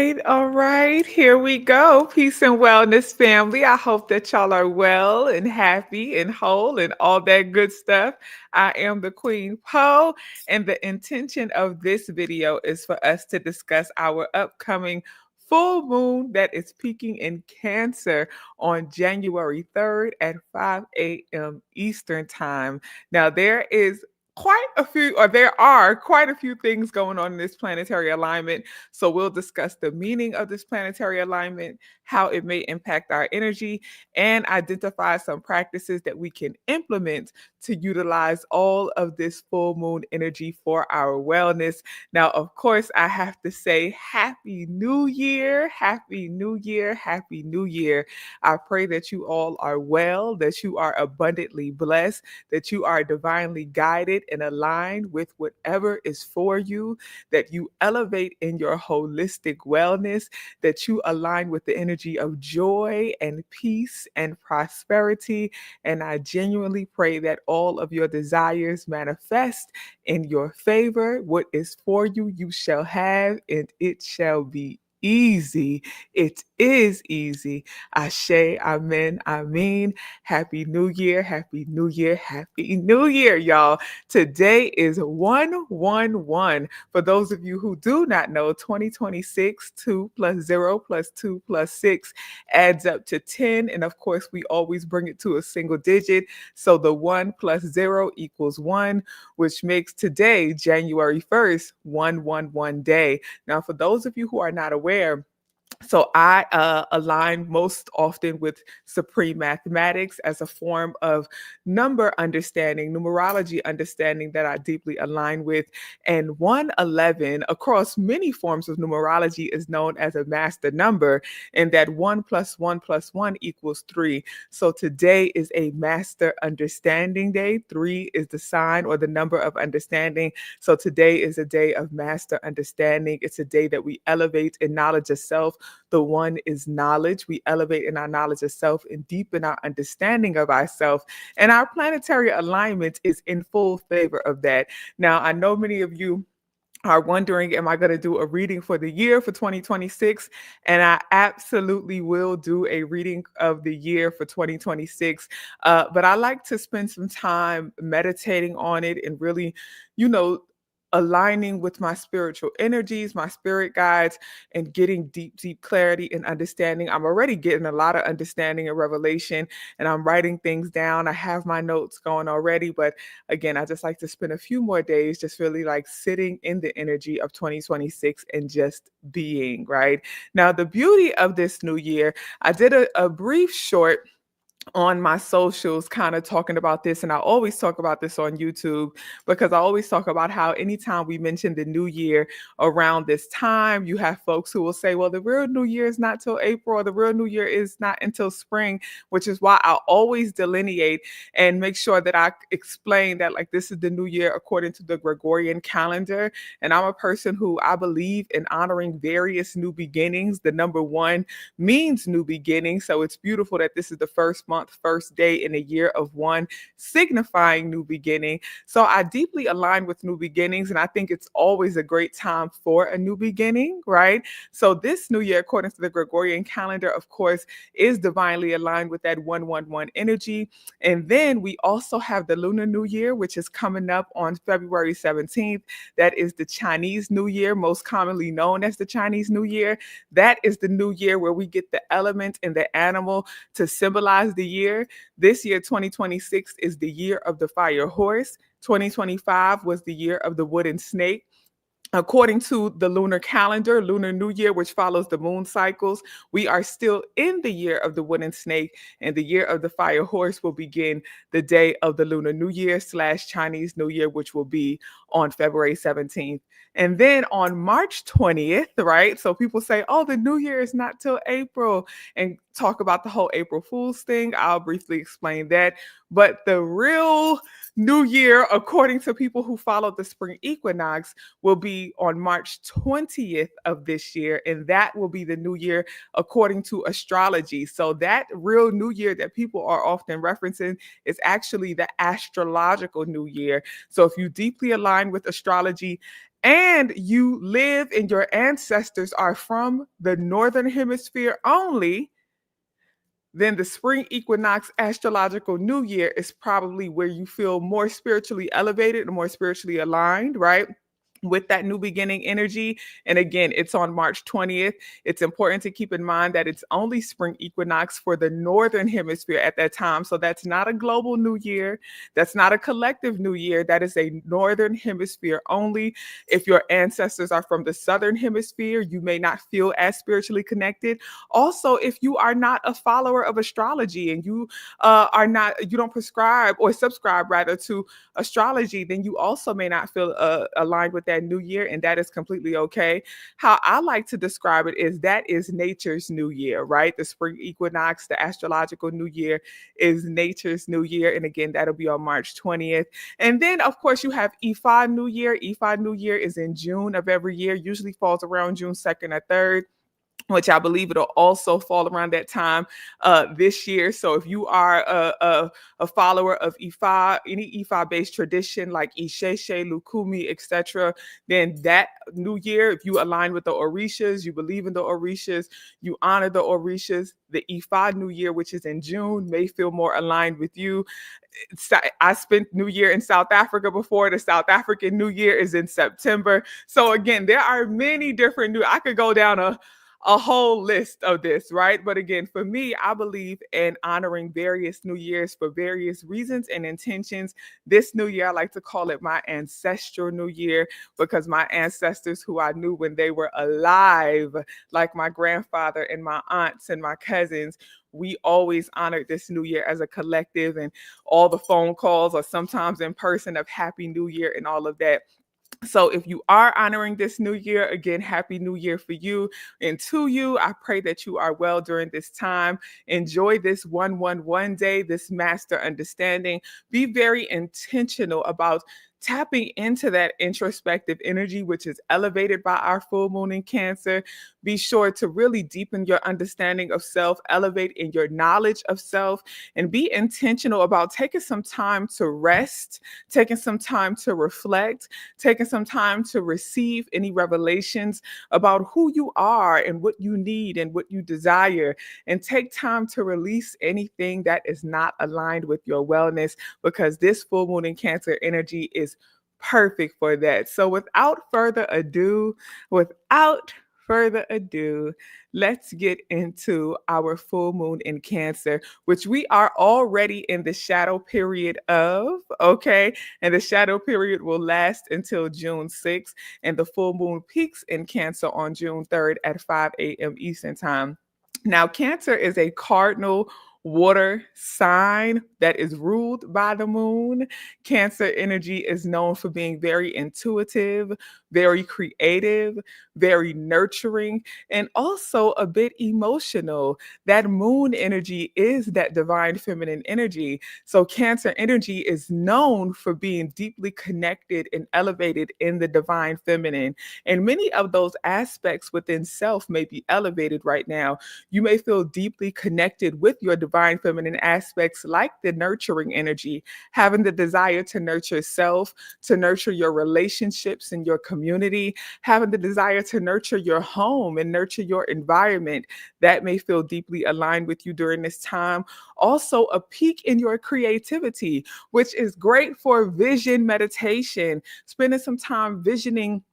All right. Here we go. Peace and wellness, family. I hope that y'all are well and happy and whole and all that good stuff. I am the Queen Poe, and the intention of this video is for us to discuss our upcoming full moon that is peaking in Cancer on January 3rd at 5 a.m. Eastern Time. Now, there are quite a few things going on in this planetary alignment. So we'll discuss the meaning of this planetary alignment, how it may impact our energy, and identify some practices that we can implement to utilize all of this full moon energy for our wellness. Now, of course, I have to say Happy New Year, Happy New Year, Happy New Year. I pray that you all are well, that you are abundantly blessed, that you are divinely guided and aligned with whatever is for you, that you elevate in your holistic wellness, that you align with the energy of joy and peace and prosperity. And I genuinely pray that all of your desires manifest in your favor. What is for you, you shall have, and it shall be easy. It is easy. Ashe, amen, amen. Happy New Year, Happy New Year, Happy New Year, y'all. Today is 111. For those of you who do not know, 2026, 2 plus 0 plus 2 plus 6 adds up to 10. And of course, we always bring it to a single digit. So the 1 plus 0 equals 1, which makes today, January 1st, 111 day. Now, for those of you who are not aware, so I align most often with supreme mathematics as a form of number understanding, numerology understanding that I deeply align with. And 111 across many forms of numerology is known as a master number, and that 1 plus 1 plus 1 equals 3. So today is a master understanding day. 3 is the sign or the number of understanding. So today is a day of master understanding. It's a day that we elevate in knowledge of self. The 1 is knowledge. We elevate in our knowledge of self and deepen our understanding of ourselves. And our planetary alignment is in full favor of that. Now, I know many of you are wondering, am I going to do a reading for the year for 2026? And I absolutely will do a reading of the year for 2026. But I like to spend some time meditating on it and really, you know, aligning with my spiritual energies, my spirit guides, and getting deep, deep clarity and understanding. I'm already getting a lot of understanding and revelation, and I'm writing things down. I have my notes going already, but again, I just like to spend a few more days just really like sitting in the energy of 2026 and just being, right? Now, the beauty of this new year, I did a brief short on my socials kind of talking about this, and I always talk about this on YouTube because I always talk about how anytime we mention the new year around this time, you have folks who will say, well, the real new year is not till April, or the real new year is not until spring, which is why I always delineate and make sure that I explain that like this is the new year according to the Gregorian calendar. And I'm a person who I believe in honoring various new beginnings. The number 1 means new beginning. So it's beautiful that this is the first month, first day in a year of 1, signifying new beginning. So I deeply align with new beginnings, and I think it's always a great time for a new beginning, right? So this new year, according to the Gregorian calendar, of course, is divinely aligned with that 111 energy. And then we also have the Lunar New Year, which is coming up on February 17th. That is the Chinese New Year, most commonly known as the Chinese New Year. That is the new year where we get the element and the animal to symbolize the year. This year, 2026, is the year of the fire horse. 2025 was the year of the wooden snake. According to the lunar calendar, Lunar New Year, which follows the moon cycles, we are still in the year of the wooden snake, and the year of the fire horse will begin the day of the Lunar New Year / Chinese New Year, which will be on February 17th. And then on March 20th, right? So people say, oh, the new year is not till April, and talk about the whole April Fool's thing. I'll briefly explain that. But the real new year, according to people who follow the spring equinox, will be on March 20th of this year. And that will be the new year according to astrology. So that real new year that people are often referencing is actually the astrological new year. So if you deeply align with astrology, and you live and your ancestors are from the northern hemisphere only, then the spring equinox astrological new year is probably where you feel more spiritually elevated and more spiritually aligned, right? With that new beginning energy. And again, it's on March 20th. It's important to keep in mind that it's only spring equinox for the northern hemisphere at that time. So that's not a global new year. That's not a collective new year. That is a northern hemisphere only. If your ancestors are from the southern hemisphere, you may not feel as spiritually connected. Also, if you are not a follower of astrology and you don't prescribe or subscribe rather to astrology, then you also may not feel aligned with that new year, and that is completely okay. How I like to describe it is that is nature's new year, right? The spring equinox, the astrological new year is nature's new year. And again, that'll be on March 20th. And then, of course, you have Ifa New Year. Ifa New Year is in June of every year, usually falls around June 2nd or 3rd, which I believe it'll also fall around that time this year. So if you are a follower of Ifa, any Ifa-based tradition like Isheshe, Lukumi, etc., then that new year, if you align with the Orishas, you believe in the Orishas, you honor the Orishas, the Ifa New Year, which is in June, may feel more aligned with you. I spent New Year in South Africa before. The South African New Year is in September. So again, there are many different I could go down a whole list of this, right? But again, for me, I believe in honoring various New Years for various reasons and intentions. This New Year, I like to call it my ancestral New Year because my ancestors who I knew when they were alive, like my grandfather and my aunts and my cousins, we always honored this new year as a collective, and all the phone calls or sometimes in person of Happy New Year and all of that. So if you are honoring this new year, again, Happy New Year for you and to you. I pray that you are well during this time. Enjoy this 111 day, this master understanding. Be very intentional about tapping into that introspective energy, which is elevated by our full moon in Cancer. Be sure to really deepen your understanding of self, elevate in your knowledge of self, and be intentional about taking some time to rest, taking some time to reflect, taking some time to receive any revelations about who you are and what you need and what you desire, and take time to release anything that is not aligned with your wellness, because this full moon in Cancer energy is perfect for that. So without further ado, let's get into our full moon in Cancer, which we are already in the shadow period of, okay? And the shadow period will last until June 6th, and the full moon peaks in Cancer on June 3rd at 5 a.m. Eastern Time. Now, Cancer is a cardinal water sign that is ruled by the moon. Cancer energy is known for being very intuitive, very creative, very nurturing, and also a bit emotional. That moon energy is that divine feminine energy. So, Cancer energy is known for being deeply connected and elevated in the divine feminine. And many of those aspects within self may be elevated right now. You may feel deeply connected with your divine feminine aspects, like the nurturing energy, having the desire to nurture self, to nurture your relationships and your community, having the desire to nurture your home and nurture your environment. That may feel deeply aligned with you during this time. Also, a peak in your creativity, which is great for vision meditation, spending some time visioning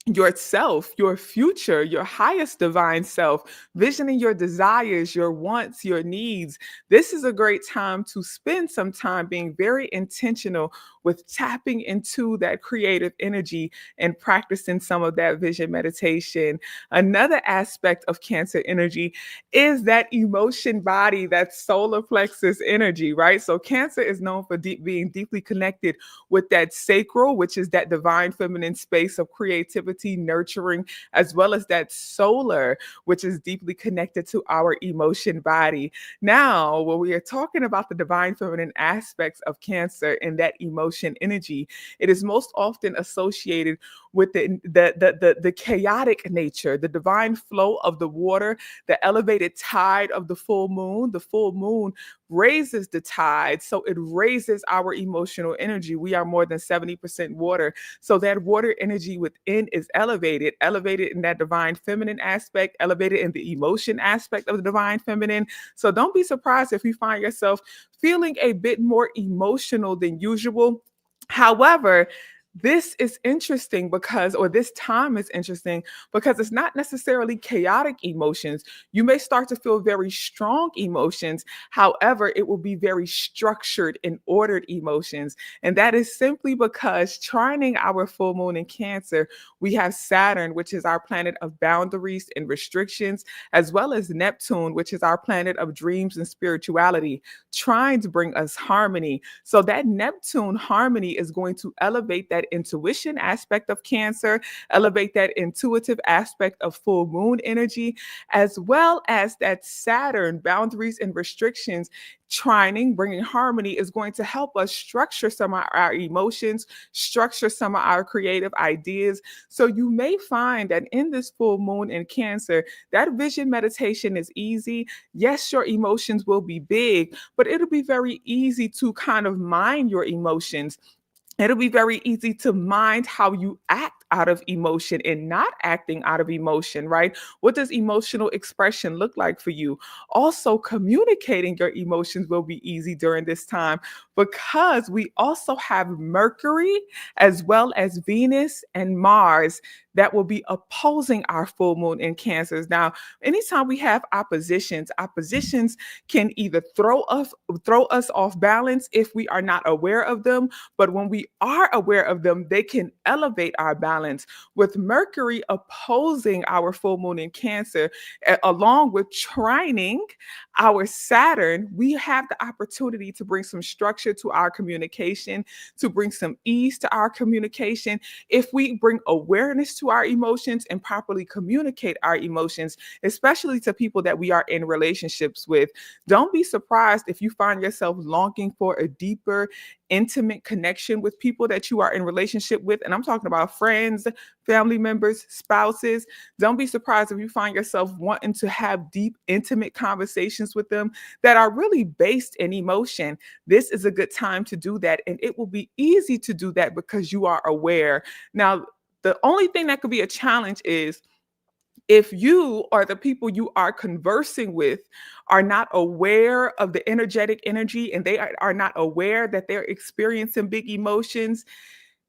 yourself, your future, your highest divine self, visioning your desires, your wants, your needs. This is a great time to spend some time being very intentional with tapping into that creative energy and practicing some of that vision meditation. Another aspect of Cancer energy is that emotion body, that solar plexus energy, right? So Cancer is known for being deeply connected with that sacral, which is that divine feminine space of creativity creativity, nurturing, as well as that solar, which is deeply connected to our emotion body. Now, when we are talking about the divine feminine aspects of Cancer and that emotion energy, it is most often associated with the chaotic nature, the divine flow of the water, the elevated tide of the full moon. The full moon raises the tide, so it raises our emotional energy. We are more than 70% water. So that water energy within is elevated in that divine feminine aspect, elevated in the emotion aspect of the divine feminine. So don't be surprised if you find yourself feeling a bit more emotional than usual. However, this is interesting because, or this time is interesting because it's not necessarily chaotic emotions. You may start to feel very strong emotions. However, it will be very structured and ordered emotions. And that is simply because trining our full moon in Cancer, we have Saturn, which is our planet of boundaries and restrictions, as well as Neptune, which is our planet of dreams and spirituality, trying to bring us harmony. So that Neptune harmony is going to elevate that intuition aspect of Cancer, elevate that intuitive aspect of full moon energy, as well as that Saturn boundaries and restrictions trining, bringing harmony, is going to help us structure some of our emotions, structure some of our creative ideas. So you may find that in this full moon in Cancer, that vision meditation is easy. Yes, your emotions will be big, but it'll be very easy to kind of mind your emotions. It'll be very easy to mind how you act out of emotion and not acting out of emotion, right? What does emotional expression look like for you? Also, communicating your emotions will be easy during this time because we also have Mercury as well as Venus and Mars that will be opposing our full moon in Cancers. Now, anytime we have oppositions can either throw us off balance if we are not aware of them, but when we are aware of them, they can elevate our balance. With Mercury opposing our full moon in Cancer, along with trining our Saturn, we have the opportunity to bring some structure to our communication, to bring some ease to our communication. If we bring awareness to our emotions and properly communicate our emotions, especially to people that we are in relationships with, don't be surprised if you find yourself longing for a deeper, intimate connection with people that you are in relationship with. And I'm talking about friends, family members, spouses. Don't be surprised if you find yourself wanting to have deep, intimate conversations with them that are really based in emotion. This is a good time to do that. And it will be easy to do that because you are aware. Now, the only thing that could be a challenge is if you or the people you are conversing with are not aware of the energetic energy and they are not aware that they're experiencing big emotions,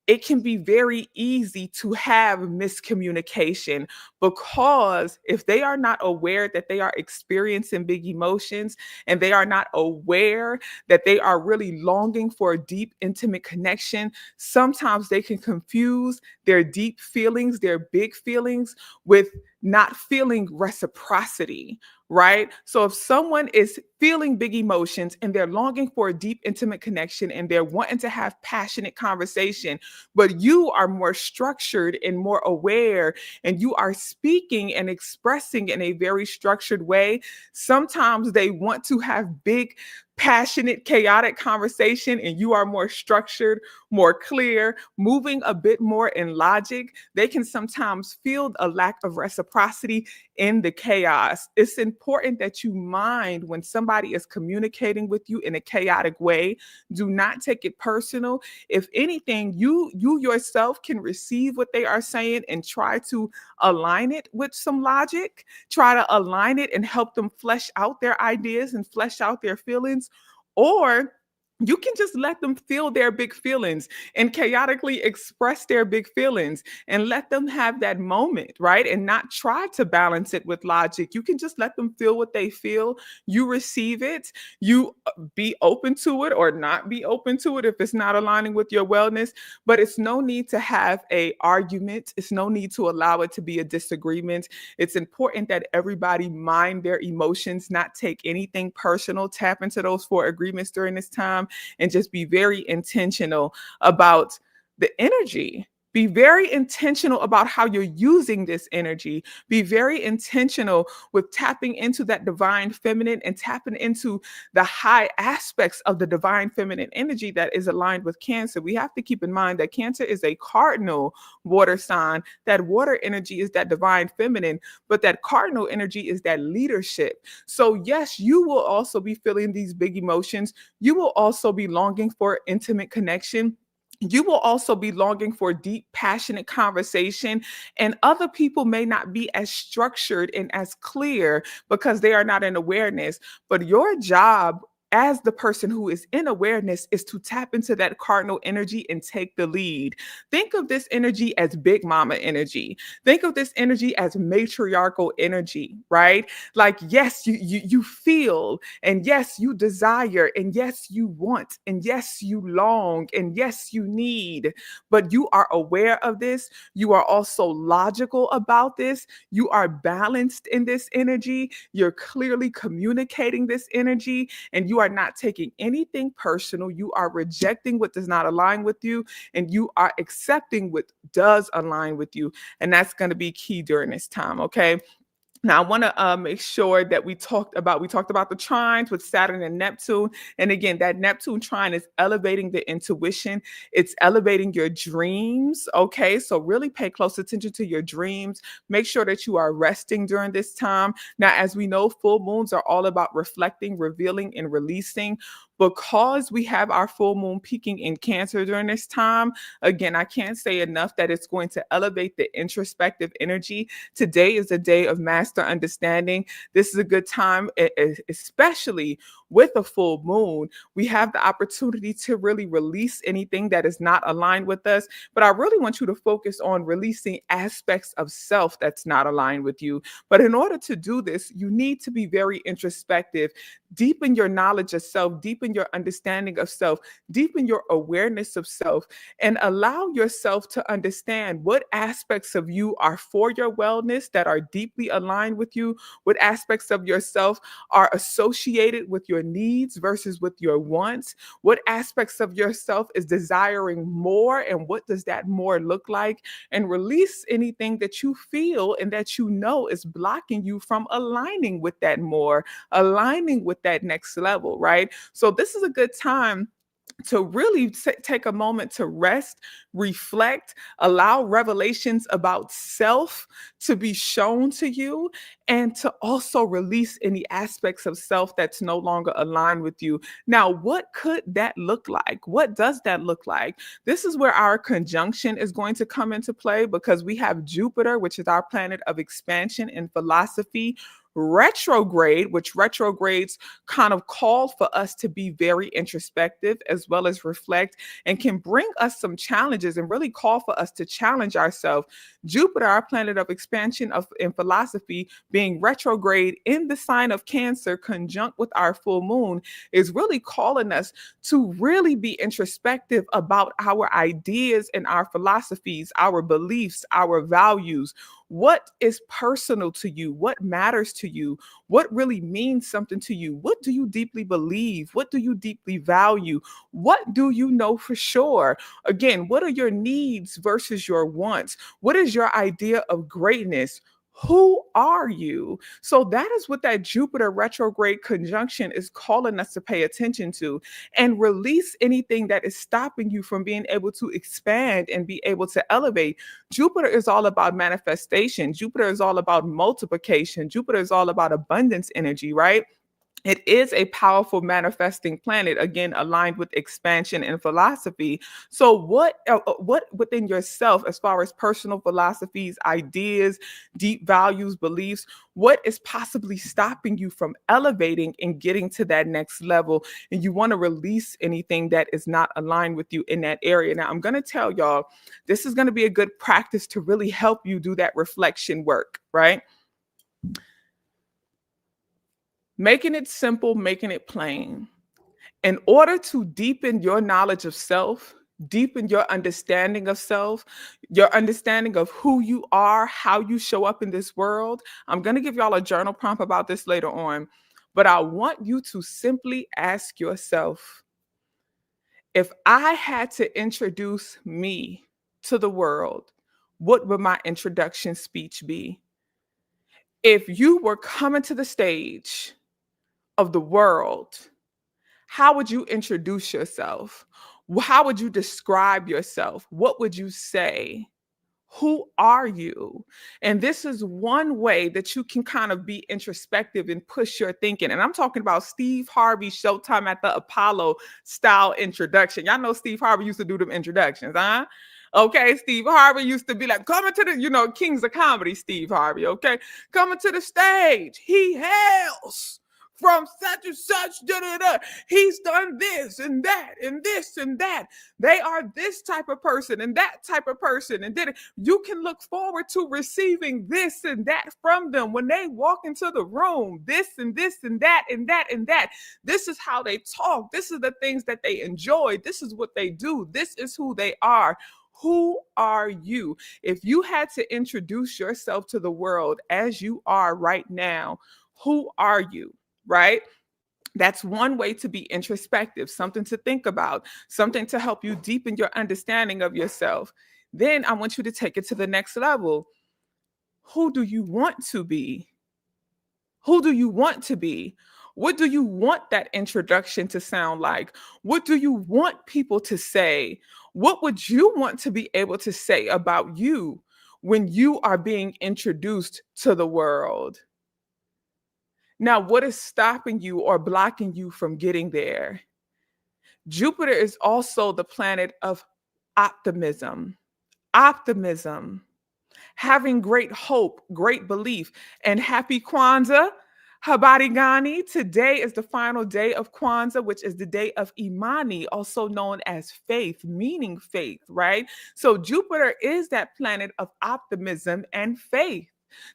it can be very easy to have miscommunication because if they are not aware that they are experiencing big emotions and they are not aware that they are really longing for a deep, intimate connection, sometimes they can confuse their deep feelings, their big feelings, with not feeling reciprocity, right? So if someone is feeling big emotions and they're longing for a deep, intimate connection and they're wanting to have passionate conversation, but you are more structured and more aware and you are speaking and expressing in a very structured way, sometimes they want to have big, passionate, chaotic conversation and you are more structured, more clear, moving a bit more in logic. They can sometimes feel a lack of reciprocity in the chaos. It's important that you mind when somebody is communicating with you in a chaotic way. Do not take it personal. If anything, you yourself can receive what they are saying and try to align it with some logic. Try to align it and help them flesh out their ideas and flesh out their feelings. Or you can just let them feel their big feelings and chaotically express their big feelings and let them have that moment, right? And not try to balance it with logic. You can just let them feel what they feel. You receive it. You be open to it or not be open to it if it's not aligning with your wellness. But it's no need to have a argument. It's no need to allow it to be a disagreement. It's important that everybody mind their emotions, not take anything personal, tap into those four agreements during this time, and just be very intentional about the energy. Be very intentional about how you're using this energy. Be very intentional with tapping into that divine feminine and tapping into the high aspects of the divine feminine energy that is aligned with Cancer. We have to keep in mind that Cancer is a cardinal water sign. That water energy is that divine feminine, but that cardinal energy is that leadership. So, yes, you will also be feeling these big emotions. You will also be longing for intimate connection. You will also be longing for deep, passionate conversation. And other people may not be as structured and as clear because they are not in awareness. But your job as the person who is in awareness is to tap into that cardinal energy and take the lead. Think of this energy as big mama energy. Think of this energy as matriarchal energy, right? Like, yes, you feel, and yes, you desire, and yes, you want, and yes, you long, and yes, you need, but you are aware of this. You are also logical about this. You are balanced in this energy. You're clearly communicating this energy, and you are not taking anything personal. You are rejecting what does not align with you, and you are accepting what does align with you. And that's going to be key during this time, okay? Now, I want to make sure that we talked about the trines with Saturn and Neptune. And again, that Neptune trine is elevating the intuition. It's elevating your dreams. Okay. So really pay close attention to your dreams. Make sure that you are resting during this time. Now, as we know, full moons are all about reflecting, revealing, and releasing. Because we have our full moon peaking in Cancer during this time, again, I can't say enough that it's going to elevate the introspective energy. Today is a day of master understanding. This is a good time, especially with a full moon. We have the opportunity to really release anything that is not aligned with us. But I really want you to focus on releasing aspects of self that's not aligned with you. But in order to do this, you need to be very introspective. Deepen your knowledge of self, deepen your understanding of self, deepen your awareness of self, and allow yourself to understand what aspects of you are for your wellness that are deeply aligned with you, what aspects of yourself are associated with your needs versus with your wants, what aspects of yourself is desiring more, and what does that more look like, and release anything that you feel and that you know is blocking you from aligning with that more, aligning with that next level, right? So, this is a good time to really take a moment to rest, reflect, allow revelations about self to be shown to you, and to also release any aspects of self that's no longer aligned with you. Now, what could that look like? What does that look like? This is where our conjunction is going to come into play because we have Jupiter, which is our planet of expansion and philosophy, retrograde, which retrogrades kind of call for us to be very introspective as well as reflect, and can bring us some challenges and really call for us to challenge ourselves. Jupiter, our planet of expansion of in philosophy, being retrograde in the sign of Cancer, conjunct with our full moon, is really calling us to really be introspective about our ideas and our philosophies, our beliefs, our values. What is personal to you? What matters to you? What really means something to you? What do you deeply believe? What do you deeply value? What do you know for sure? Again, what are your needs versus your wants? What is your idea of greatness? Who are you? So that is what that Jupiter retrograde conjunction is calling us to pay attention to, and release anything that is stopping you from being able to expand and be able to elevate. Jupiter is all about manifestation. Jupiter is all about multiplication. Jupiter is all about abundance energy, right? It is a powerful manifesting planet, again, aligned with expansion and philosophy. So, what within yourself, as far as personal philosophies, ideas, deep values, beliefs, what is possibly stopping you from elevating and getting to that next level? And you want to release anything that is not aligned with you in that area. Now, I'm going to tell y'all, this is going to be a good practice to really help you do that reflection work, right? Making it simple, making it plain. In order to deepen your knowledge of self, deepen your understanding of self, your understanding of who you are, how you show up in this world, I'm going to give y'all a journal prompt about this later on. But I want you to simply ask yourself, if I had to introduce me, to the world, what would my introduction speech be? If you were coming to the stage of the world, how would you introduce yourself? How would you describe yourself? What would you say? Who are you? And this is one way that you can kind of be introspective and push your thinking. And I'm talking about Steve Harvey Showtime at the Apollo style introduction. Y'all know Steve Harvey used to do them introductions, huh? Okay, Steve Harvey used to be like, coming to the, Kings of Comedy, Steve Harvey, okay? Coming to the stage. He hails from such and such, da, da, da. He's done this and that and this and that. They are this type of person and that type of person. And then you can look forward to receiving this and that from them when they walk into the room, this and this and that and that and that. This is how they talk. This is the things that they enjoy. This is what they do. This is who they are. Who are you? If you had to introduce yourself to the world as you are right now, who are you? Right? That's one way to be introspective, something to think about, something to help you deepen your understanding of yourself. Then I want you to take it to the next level. Who do you want to be? Who do you want to be? What do you want that introduction to sound like? What do you want people to say? What would you want to be able to say about you when you are being introduced to the world? Now, what is stopping you or blocking you from getting there? Jupiter is also the planet of optimism. Optimism, having great hope, great belief, and happy Kwanzaa. Habari Gani. Today is the final day of Kwanzaa, which is the day of Imani, also known as faith, meaning faith, right? So Jupiter is that planet of optimism and faith.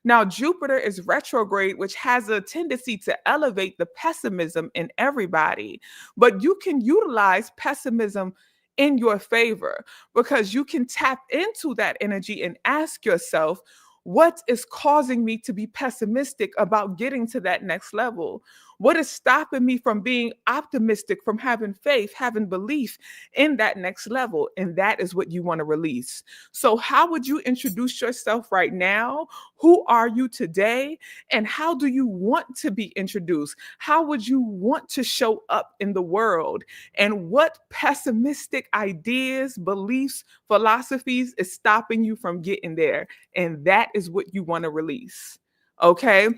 Now, Jupiter is retrograde, which has a tendency to elevate the pessimism in everybody. But you can utilize pessimism in your favor because you can tap into that energy and ask yourself, what is causing me to be pessimistic about getting to that next level? What is stopping me from being optimistic, from having faith, having belief in that next level? And that is what you want to release. So, how would you introduce yourself right now? Who are you today? And how do you want to be introduced? How would you want to show up in the world? And what pessimistic ideas, beliefs, philosophies is stopping you from getting there? And that is what you want to release. Okay.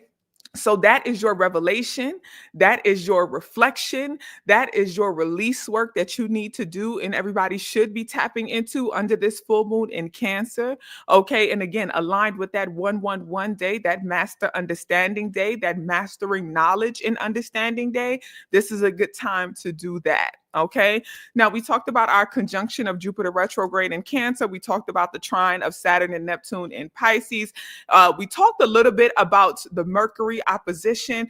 So that is your revelation. That is your reflection. That is your release work that you need to do. And everybody should be tapping into under this full moon in Cancer. Okay. And again, aligned with that 111 day, that master understanding day, that mastering knowledge and understanding day. This is a good time to do that. Okay. Now, we talked about our conjunction of Jupiter retrograde in Cancer. We talked about the trine of Saturn and Neptune in Pisces. We talked a little bit about the Mercury opposition.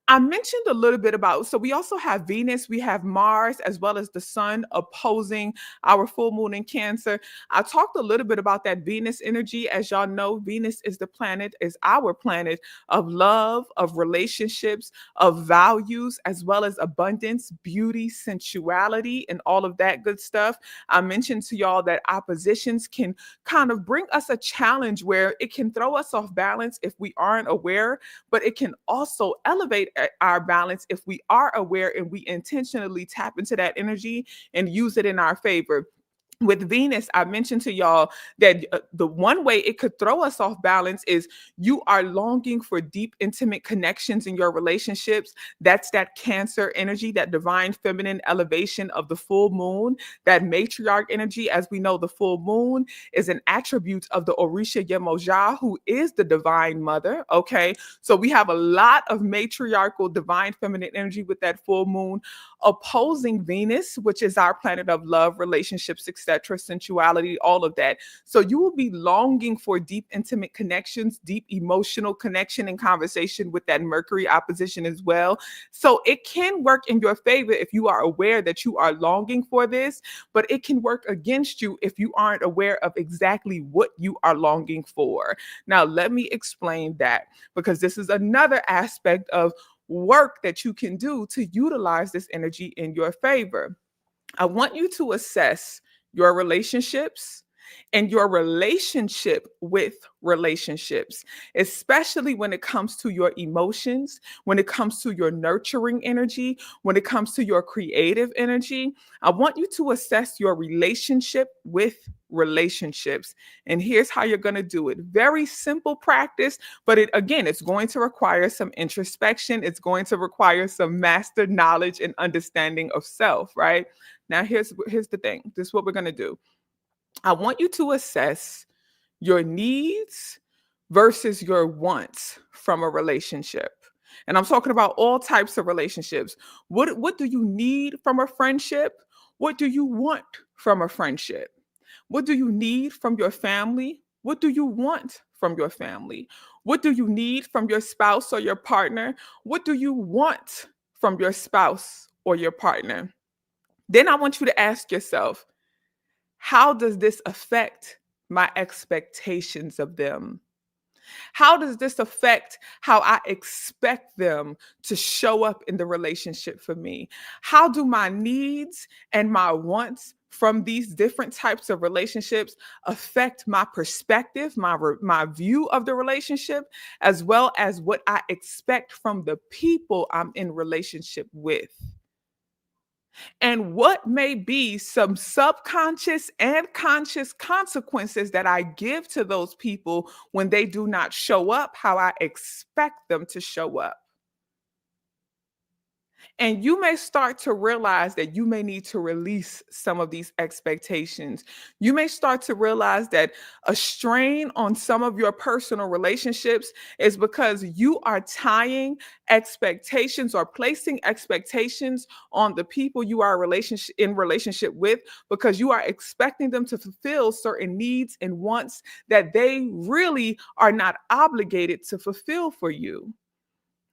I mentioned a little bit about, so we also have Venus, we have Mars, as well as the sun opposing our full moon in Cancer. I talked a little bit about that Venus energy. As y'all know, Venus is the planet, is our planet of love, of relationships, of values, as well as abundance, beauty, sensuality, and all of that good stuff. I mentioned to y'all that oppositions can kind of bring us a challenge where it can throw us off balance if we aren't aware, but it can also elevate our balance if we are aware and we intentionally tap into that energy and use it in our favor. With Venus, I mentioned to y'all that the one way it could throw us off balance is you are longing for deep, intimate connections in your relationships. That's that Cancer energy, that divine feminine elevation of the full moon, that matriarch energy. As we know, the full moon is an attribute of the Orisha Yemoja, who is the divine mother. Okay, so we have a lot of matriarchal, divine feminine energy with that full moon opposing Venus, which is our planet of love, relationships, etc., sensuality, all of that. So you will be longing for deep, intimate connections, deep emotional connection and conversation with that Mercury opposition as well. So it can work in your favor if you are aware that you are longing for this, but it can work against you if you aren't aware of exactly what you are longing for. Now, let me explain that, because this is another aspect of work that you can do to utilize this energy in your favor. I want you to assess your relationships, and your relationship with relationships, especially when it comes to your emotions, when it comes to your nurturing energy, when it comes to your creative energy. I want you to assess your relationship with relationships. And here's how you're going to do it. Very simple practice, but it's going to require some introspection. It's going to require some master knowledge and understanding of self, right? Now, here's the thing. This is what we're going to do. I want you to assess your needs versus your wants from a relationship. And I'm talking about all types of relationships. What do you need from a friendship? What do you want from a friendship? What do you need from your family? What do you want from your family? What do you need from your spouse or your partner? What do you want from your spouse or your partner? Then I want you to ask yourself, how does this affect my expectations of them? How does this affect how I expect them to show up in the relationship for me? How do my needs and my wants from these different types of relationships affect my perspective, my view of the relationship, as well as what I expect from the people I'm in relationship with? And what may be some subconscious and conscious consequences that I give to those people when they do not show up how I expect them to show up? And you may start to realize that you may need to release some of these expectations. You may start to realize that a strain on some of your personal relationships is because you are tying expectations or placing expectations on the people you are in relationship with, because you are expecting them to fulfill certain needs and wants that they really are not obligated to fulfill for you,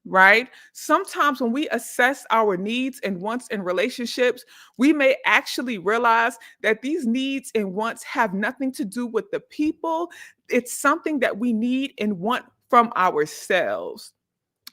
right? Sometimes when we assess our needs and wants in relationships, we may actually realize that these needs and wants have nothing to do with the people. It's something that we need and want from ourselves.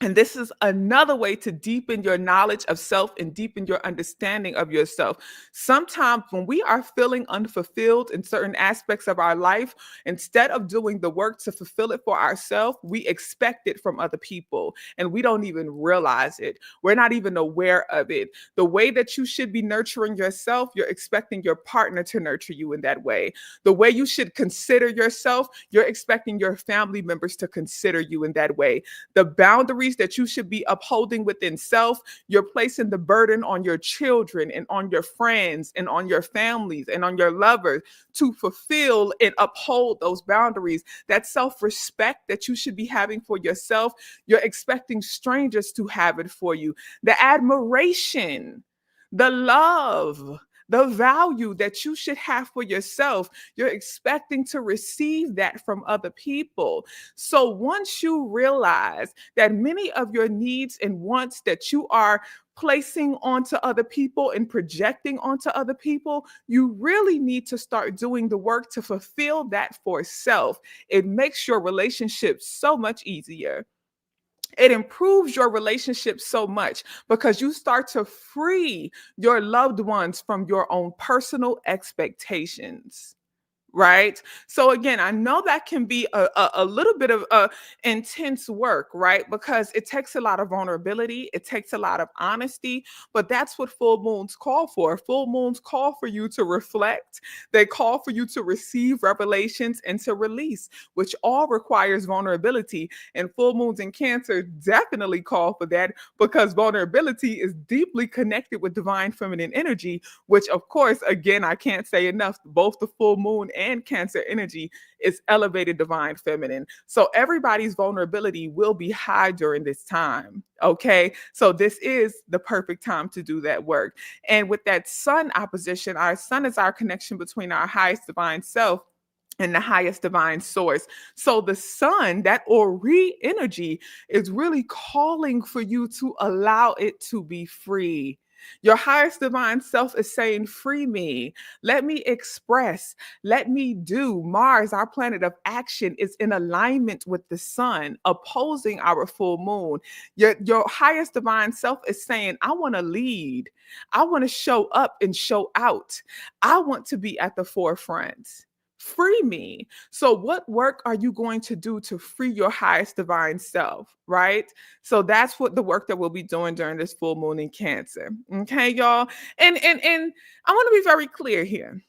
And this is another way to deepen your knowledge of self and deepen your understanding of yourself. Sometimes when we are feeling unfulfilled in certain aspects of our life, instead of doing the work to fulfill it for ourselves, we expect it from other people and we don't even realize it. We're not even aware of it. The way that you should be nurturing yourself, you're expecting your partner to nurture you in that way. The way you should consider yourself, you're expecting your family members to consider you in that way. The boundaries that you should be upholding within self, you're placing the burden on your children and on your friends and on your families and on your lovers to fulfill and uphold those boundaries. That self-respect that you should be having for yourself, you're expecting strangers to have it for you. The admiration, the love, the value that you should have for yourself, you're expecting to receive that from other people. So once you realize that many of your needs and wants that you are placing onto other people and projecting onto other people, you really need to start doing the work to fulfill that for self. It makes your relationship so much easier. It improves your relationship so much because you start to free your loved ones from your own personal expectations. Right. So again, I know that can be a little bit of intense work, right? Because it takes a lot of vulnerability, it takes a lot of honesty, but that's what full moons call for. Full moons call for you to reflect, they call for you to receive revelations and to release, which all requires vulnerability. And full moons in Cancer definitely call for that because vulnerability is deeply connected with divine feminine energy, which, of course, again, I can't say enough, both the full moon and Cancer energy is elevated divine feminine. So everybody's vulnerability will be high during this time. Okay. So this is the perfect time to do that work. And with that sun opposition, our sun is our connection between our highest divine self and the highest divine source. So the sun, that Ori energy, is really calling for you to allow it to be free. Your highest divine self is saying, free me. Let me express. Let me do. Mars, our planet of action, is in alignment with the sun, opposing our full moon. Your highest divine self is saying, I want to lead. I want to show up and show out. I want to be at the forefront. Free me. So, what work are you going to do to free your highest divine self? Right. So that's what the work that we'll be doing during this full moon in Cancer. Okay, y'all. And I want to be very clear here.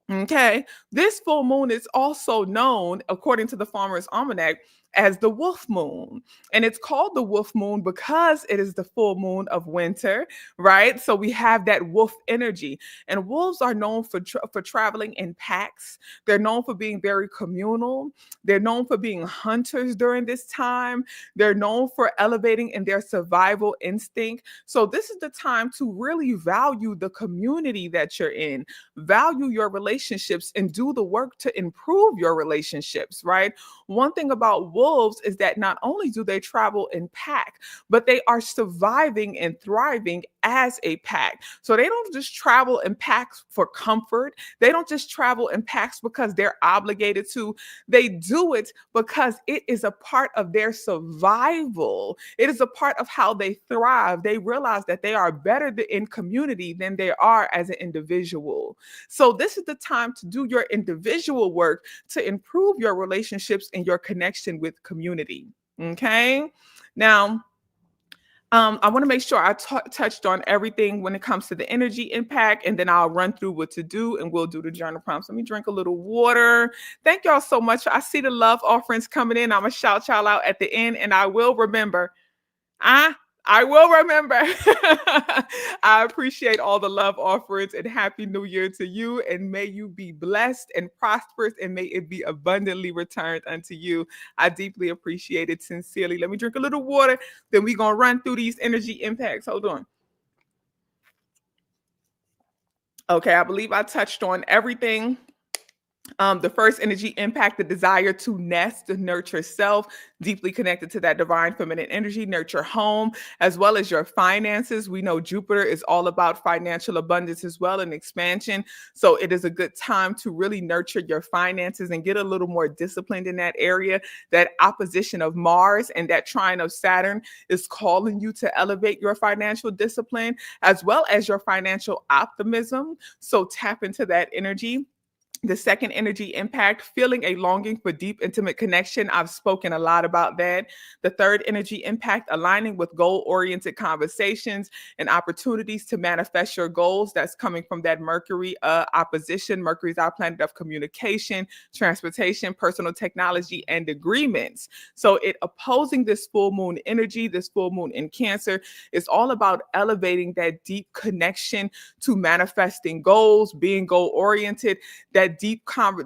Okay. This full moon is also known, according to the Farmer's Almanac, as the wolf moon. And it's called the wolf moon because it is the full moon of winter, right? So we have that wolf energy. And wolves are known for traveling in packs. They're known for being very communal. They're known for being hunters during this time. They're known for elevating in their survival instinct. So this is the time to really value the community that you're in, value your relationships, and do the work to improve your relationships, right? One thing about wolves is that not only do they travel in pack, but they are surviving and thriving as a pack. So they don't just travel in packs for comfort. They don't just travel in packs because they're obligated to. They do it because it is a part of their survival. It is a part of how they thrive. They realize that they are better in community than they are as an individual. So this is the time to do your individual work to improve your relationships and your connection with community. Okay. Now, I want to make sure I touched on everything when it comes to the energy impact, and then I'll run through what to do and we'll do the journal prompts. Let me drink a little water. Thank y'all so much. I see the love offerings coming in. I'm going to shout y'all out at the end, and I will remember. I I will remember. I appreciate all the love offerings, and happy new year to you. And may you be blessed and prosperous, and may it be abundantly returned unto you. I deeply appreciate it sincerely. Let me drink a little water. Then we're going to run through these energy impacts. Hold on. Okay, I believe I touched on everything. The first energy impact, the desire to nest, to nurture self, deeply connected to that divine feminine energy, nurture home, as well as your finances. We know Jupiter is all about financial abundance as well and expansion. So it is a good time to really nurture your finances and get a little more disciplined in that area. That opposition of Mars and that trine of Saturn is calling you to elevate your financial discipline as well as your financial optimism. So tap into that energy. The second energy impact, feeling a longing for deep, intimate connection. I've spoken a lot about that. The third energy impact, aligning with goal oriented conversations and opportunities to manifest your goals. That's coming from that Mercury opposition. Mercury is our planet of communication, transportation, personal technology, and agreements. So, it opposing this full moon energy, this full moon in Cancer, is all about elevating that deep connection to manifesting goals, being goal oriented, that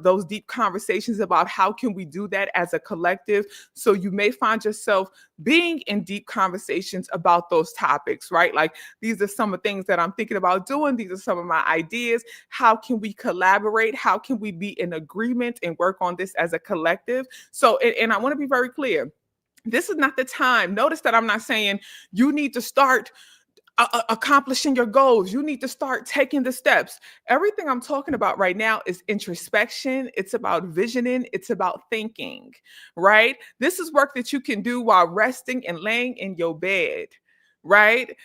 those deep conversations about how can we do that as a collective. So you may find yourself being in deep conversations about those topics, right? Like, these are some of the things that I'm thinking about doing. These are some of my ideas. How can we collaborate? How can we be in agreement and work on this as a collective? So, and I want to be very clear. This is not the time. Notice that I'm not saying you need to start accomplishing your goals. You need to start taking the steps. Everything I'm talking about right now is introspection. It's about visioning. It's about thinking, right? This is work that you can do while resting and laying in your bed. Right?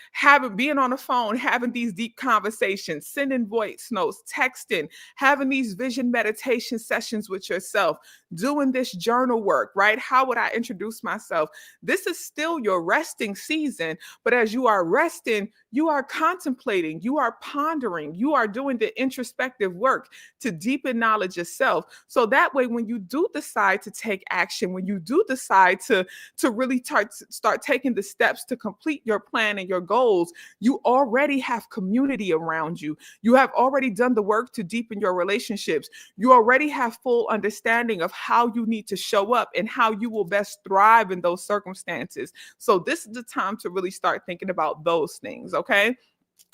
Being on the phone, having these deep conversations, sending voice notes, texting, having these vision meditation sessions with yourself, doing this journal work, right? How would I introduce myself? This is still your resting season, but as you are resting, you are contemplating, you are pondering, you are doing the introspective work to deepen knowledge yourself. So that way, when you do decide to take action, when you do decide to really start taking the steps to complete your plan and your goals, you already have community around you. You have already done the work to deepen your relationships. You already have full understanding of how you need to show up and how you will best thrive in those circumstances. So this is the time to really start thinking about those things, okay?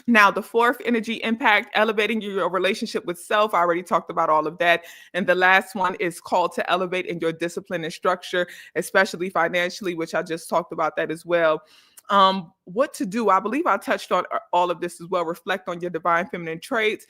Now, the fourth energy impact, elevating your relationship with self. I already talked about all of that. And the last one is called to elevate in your discipline and structure, especially financially, which I just talked about that as well. what to do. I believe I touched on all of this as well. Reflect on your divine feminine traits,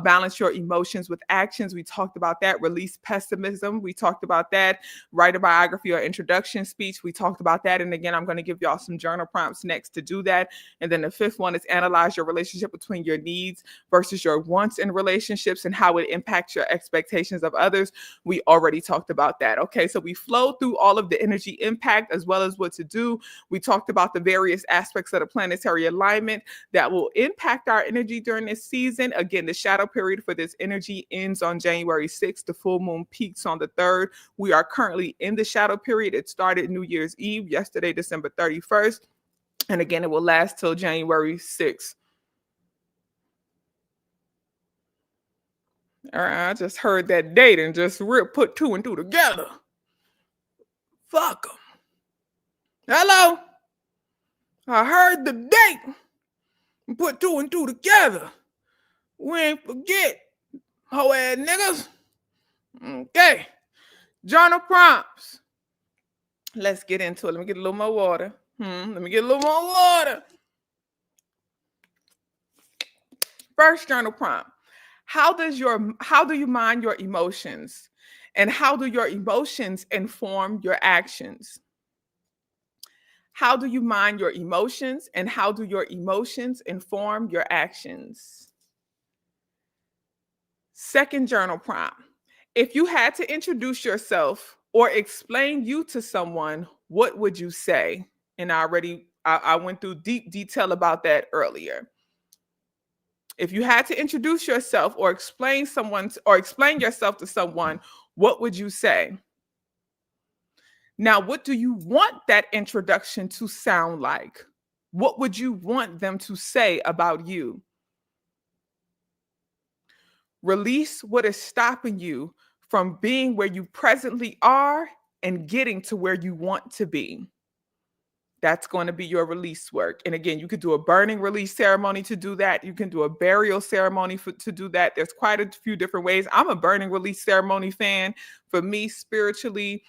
balance your emotions with actions. We talked about that. Release pessimism. We talked about that. Write a biography or introduction speech. We talked about that. And again, I'm going to give y'all some journal prompts next to do that. And then the fifth one is analyze your relationship between your needs versus your wants in relationships and how it impacts your expectations of others. We already talked about that. Okay, so we flowed through all of the energy impact as well as what to do. We talked about the various aspects of the planetary alignment that will impact our energy during this season. Again, the shadow period for this energy ends on January 6th. The full moon peaks on the 3rd. We are currently in the shadow period. It started New Year's Eve, yesterday, December 31st. And again, it will last till January 6th. All right, I just heard that date and just put two and two together. Fuck them. Hello? I heard the date and put two and two together. We ain't forget, hoe ass niggas. Okay. Journal prompts. Let's get into it. Let me get a little more water. Let me get a little more water. First journal prompt. How do you mind your emotions? And how do your emotions inform your actions? How do you mind your emotions? And how do your emotions inform your actions? Second journal prompt. If you had to introduce yourself or explain you to someone, what would you say? And I went through deep detail about that earlier. If you had to introduce yourself or explain yourself to someone, what would you say? Now, what do you want that introduction to sound like? What would you want them to say about you? Release what is stopping you from being where you presently are and getting to where you want to be. That's going to be your release work. And again, you could do a burning release ceremony to do that. You can do a burial ceremony to do that. There's quite a few different ways. I'm a burning release ceremony fan. For me, spiritually,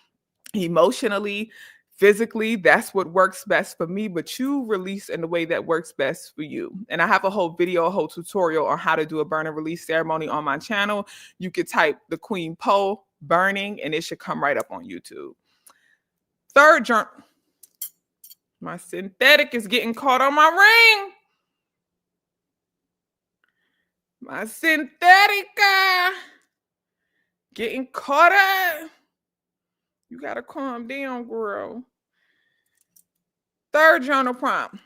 emotionally, physically, that's what works best for me. But you release in the way that works best for you. And I have a whole tutorial on how to do a burning release ceremony on my channel. You could type TheQueenPo burning and it should come right up on YouTube. Third journal. My synthetic is getting caught on my ring. My synthetic getting caught up. You got to calm down, girl. Third journal prompt.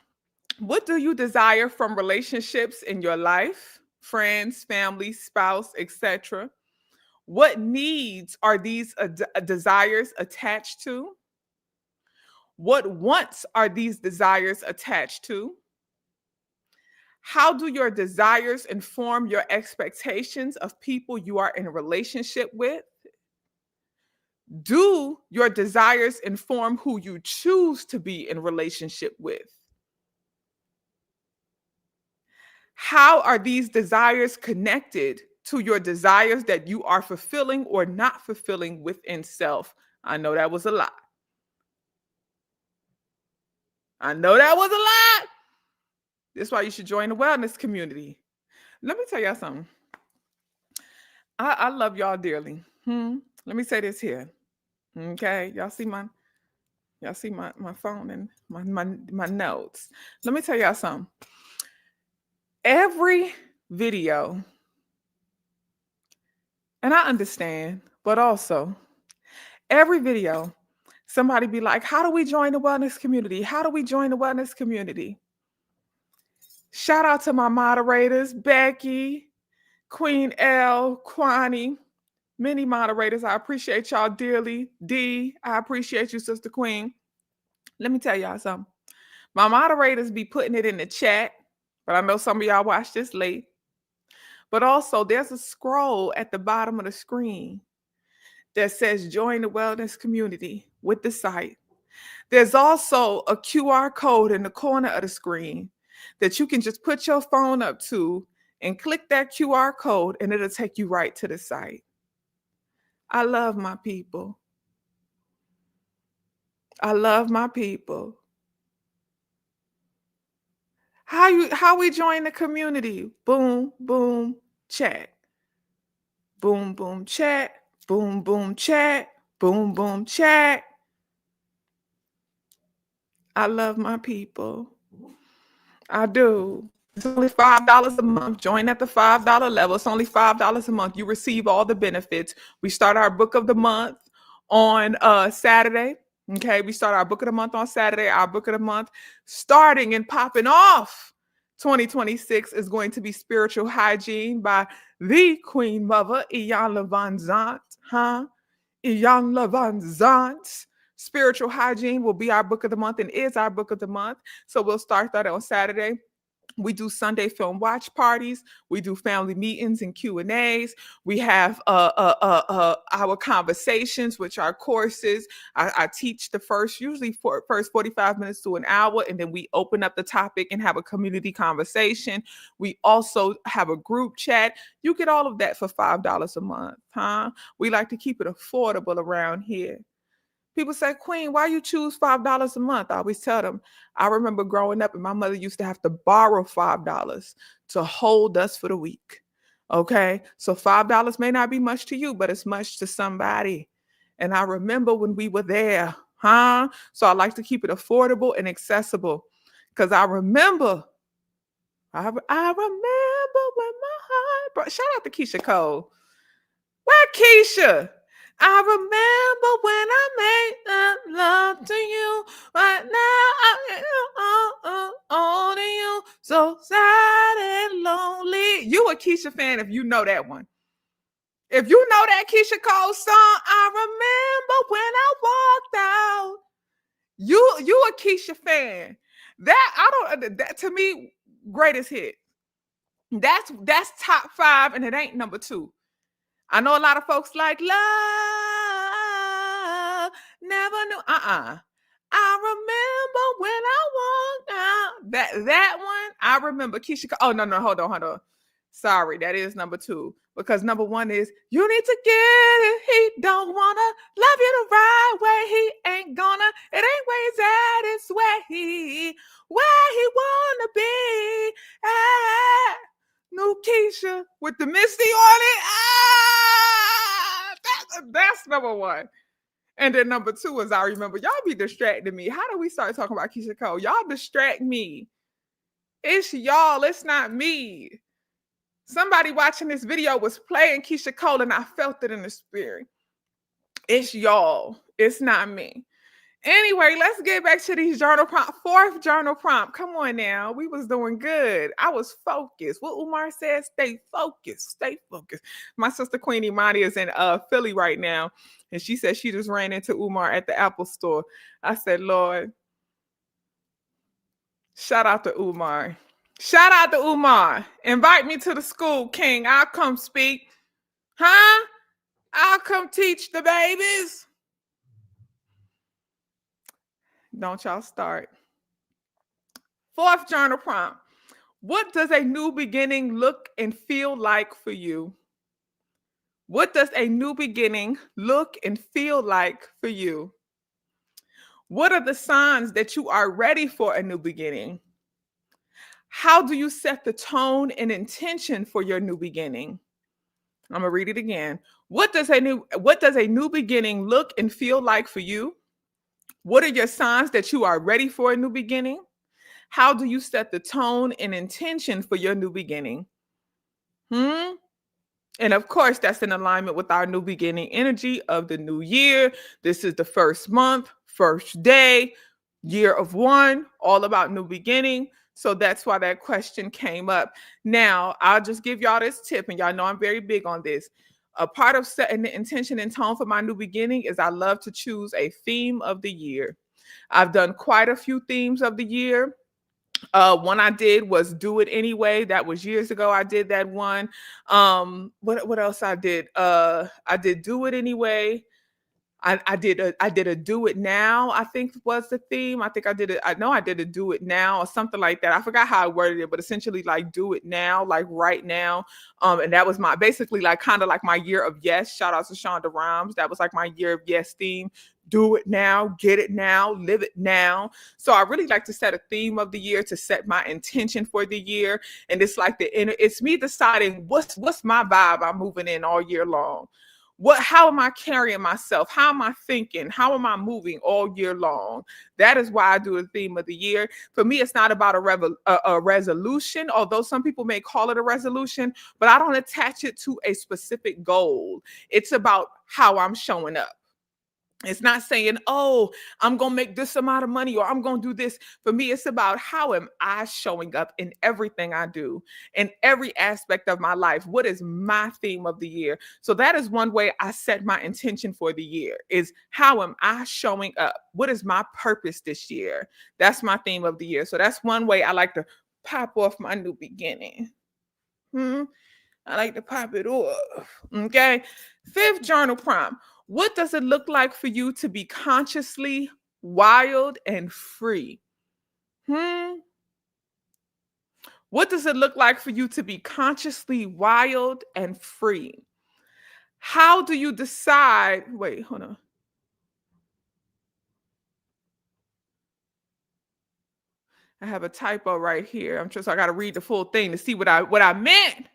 What do you desire from relationships in your life? Friends, family, spouse, etc. What needs are these desires attached to? What wants are these desires attached to? How do your desires inform your expectations of people you are in a relationship with? Do your desires inform who you choose to be in relationship with? How are these desires connected to your desires that you are fulfilling or not fulfilling within self? I know that was a lot. I know that was a lot. That's why you should join the wellness community. Let me tell y'all something. I love y'all dearly. Let me say this here. Okay, y'all see my phone and my notes. Let me tell y'all something. Every video, and I understand, but also every video, somebody be like, how do we join the wellness community? How do we join the wellness community? Shout out to my moderators, Becky, Queen L, Kwani, many moderators. I appreciate y'all dearly. D, I appreciate you, Sister Queen. Let me tell y'all something. My moderators be putting it in the chat, but I know some of y'all watch this late. But also, there's a scroll at the bottom of the screen that says join the wellness community with the site. There's also a QR code in the corner of the screen that you can just put your phone up to and click that QR code and it'll take you right to the site. I love my people. I love my people. How we join the community? Boom, boom, chat. Boom, boom, chat. Boom, boom, chat. Boom, boom, chat. I love my people. I do. It's only $5 a month. Join at the $5 level. It's only $5 a month. You receive all the benefits. We start our book of the month on Saturday. Okay, we start our book of the month on Saturday. Our book of the month starting and popping off 2026 is going to be Spiritual Hygiene by the Queen Mother, Iyanla Van Zant. Huh? Iyanla Van Zant. Spiritual Hygiene will be our book of the month and is our book of the month. So we'll start that on Saturday. We do Sunday film watch parties. We do family meetings and Q&As. We have our conversations, which are courses. I teach the first 45 minutes to an hour, and then we open up the topic and have a community conversation. We also have a group chat. You get all of that for $5 a month, huh? We like to keep it affordable around here. People say, Queen, why you choose $5 a month? I always tell them, I remember growing up and my mother used to have to borrow $5 to hold us for the week. Okay. So $5 may not be much to you, but it's much to somebody. And I remember when we were there, huh? So I like to keep it affordable and accessible. Because I remember when my heart broke. Shout out to Keisha Cole. Where Keisha? I remember when I made love to you, but now I'm on to you, so sad and lonely. You a Keisha fan if you know that one. If you know that Keisha Cole song, I remember when I walked out. You a Keisha fan. That to me, greatest hit. That's top 5, and it ain't number 2. I know a lot of folks like love, never knew. I remember when I walked out. That one, I remember Keisha. Oh no, hold on. Sorry, that is number 2 because number 1 is you need to get it. He don't wanna love you the right way. He ain't gonna. It ain't where he's at. It's where he wanna be at. No Keisha with the Misty on it. That's number 1. And then number 2 is I remember. Y'all be distracting me. How do we start talking about Keisha Cole? Y'all distract me. It's y'all. It's not me. Somebody watching this video was playing Keisha Cole and I felt it in the spirit. It's y'all. It's not me. Anyway, let's get back to these journal prompt. 4th journal prompt. Come on now. We was doing good. I was focused. What Umar said, stay focused. Stay focused. My sister Queen Imani is in Philly right now. And she said she just ran into Umar at the Apple store. I said, Lord, shout out to Umar. Shout out to Umar. Invite me to the school, King. I'll come speak. Huh? I'll come teach the babies. Don't y'all start. 4th journal prompt. What does a new beginning look and feel like for you? What does a new beginning look and feel like for you? What are the signs that you are ready for a new beginning? How do you set the tone and intention for your new beginning? I'm going to read it again. What does a new beginning look and feel like for you? What are your signs that you are ready for a new beginning? How do you set the tone and intention for your new beginning? And of course, that's in alignment with our new beginning energy of the new year. This is the first month, first day, year of 1, all about new beginning. So that's why that question came up. Now, I'll just give y'all this tip, and y'all know I'm very big on this. A part of setting the intention and tone for my new beginning is I love to choose a theme of the year. I've done quite a few themes of the year. One I did was Do It Anyway. That was years ago. I did that one. What else I did? I did Do It Anyway. I did a do it now, I think was the theme. I think I know I did a do it now or something like that. I forgot how I worded it, but essentially like do it now, like right now. And that was my basically like kind of like my year of yes. Shout out to Shonda Rhimes. That was like my year of yes theme. Do it now, get it now, live it now. So I really like to set a theme of the year, to set my intention for the year. And it's like it's me deciding what's my vibe I'm moving in all year long. How am I carrying myself? How am I thinking? How am I moving all year long? That is why I do a theme of the year. For me, it's not about a resolution, although some people may call it a resolution, but I don't attach it to a specific goal. It's about how I'm showing up. It's not saying, oh, I'm going to make this amount of money or I'm going to do this. For me, it's about how am I showing up in everything I do, in every aspect of my life. What is my theme of the year? So that is one way I set my intention for the year, is how am I showing up? What is my purpose this year? That's my theme of the year. So that's one way I like to pop off my new beginning. Hmm? I like to pop it off. Okay. Fifth journal prompt. What does it look like for you to be consciously wild and free? Hmm. What does it look like for you to be consciously wild and free? How do you decide? Wait, hold on. I have a typo right here. I'm just I got to read the full thing to see what I meant.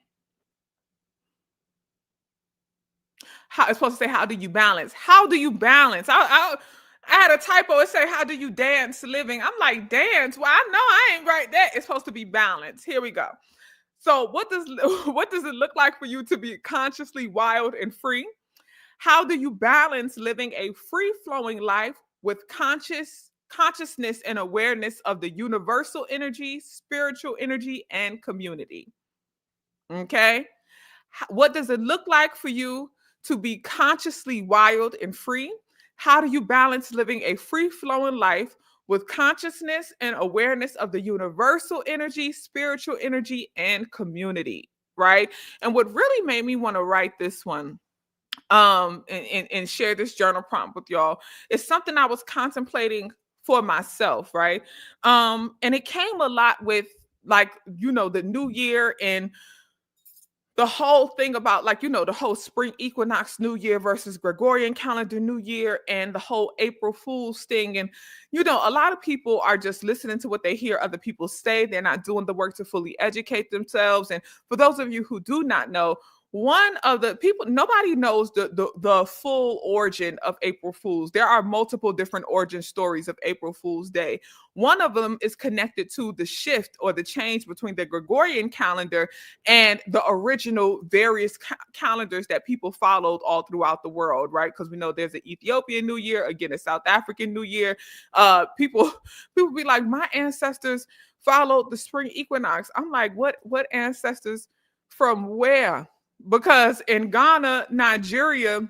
How it's supposed to say, how do you balance? How do you balance? I had a typo. It say, how do you dance living? I'm like, dance? Well, I know I ain't right there. It's supposed to be balance. Here we go. So what does what does it look like for you to be consciously wild and free? How do you balance living a free-flowing life with consciousness and awareness of the universal energy, spiritual energy, and community? Okay. What does it look like for you to be consciously wild and free? How do you balance living a free flowing life with consciousness and awareness of the universal energy, spiritual energy, and community? Right. And what really made me want to write this one and share this journal prompt with y'all is something I was contemplating for myself, right? And it came a lot with like, the new year and the whole thing about like the whole spring equinox new year versus Gregorian calendar new year and the whole April Fool's thing. And a lot of people are just listening to what they hear other people say. They're not doing the work to fully educate themselves. And for those of you who do not know, one of the people, nobody knows the full origin of April Fools. There are multiple different origin stories of April Fool's Day. One of them is connected to the shift or the change between the Gregorian calendar and the original various calendars that people followed all throughout the world, right? Because we know there's an Ethiopian New Year, again, a South African New Year. People people be like, my ancestors followed the spring equinox. I'm like, what ancestors from where? Because in Ghana, Nigeria,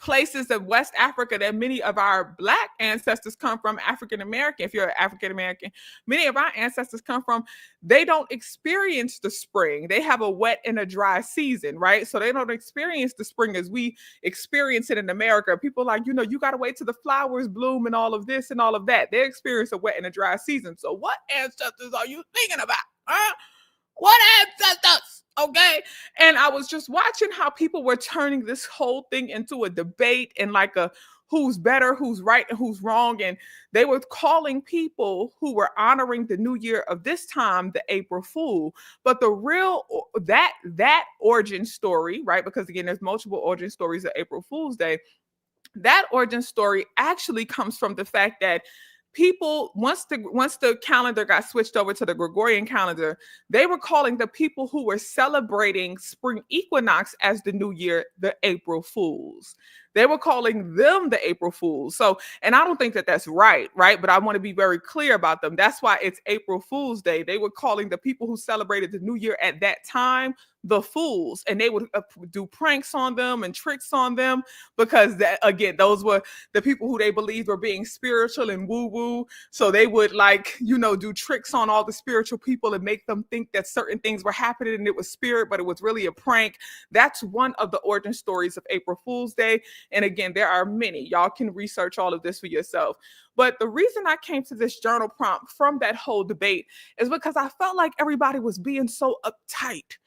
places of West Africa that many of our Black ancestors come from, African American, if you're African American, many of our ancestors come from, they don't experience the spring. They have a wet and a dry season, right? So they don't experience the spring as we experience it in America. People like, you got to wait till the flowers bloom and all of this and all of that. They experience a wet and a dry season. So what ancestors are you thinking about? Huh? What ancestors? Okay. And I was just watching how people were turning this whole thing into a debate and like a who's better, who's right, and who's wrong. And they were calling people who were honoring the new year of this time the April Fool. But the real that origin story, right? Because again, there's multiple origin stories of April Fool's Day. That origin story actually comes from the fact that people once the calendar got switched over to the Gregorian calendar, they were calling the people who were celebrating spring equinox as the new year the April Fools. They were calling them the April Fools. So, and I don't think that that's right, right? But I want to be very clear about them. That's why it's April Fool's Day. They were calling the people who celebrated the new year at that time the fools, and they would do pranks on them and tricks on them because that again, those were the people who they believed were being spiritual and woo woo. So they would do tricks on all the spiritual people and make them think that certain things were happening and it was spirit, but it was really a prank. That's one of the origin stories of April Fool's Day. And again, there are many. Y'all can research all of this for yourself. But the reason I came to this journal prompt from that whole debate is because I felt like everybody was being so uptight.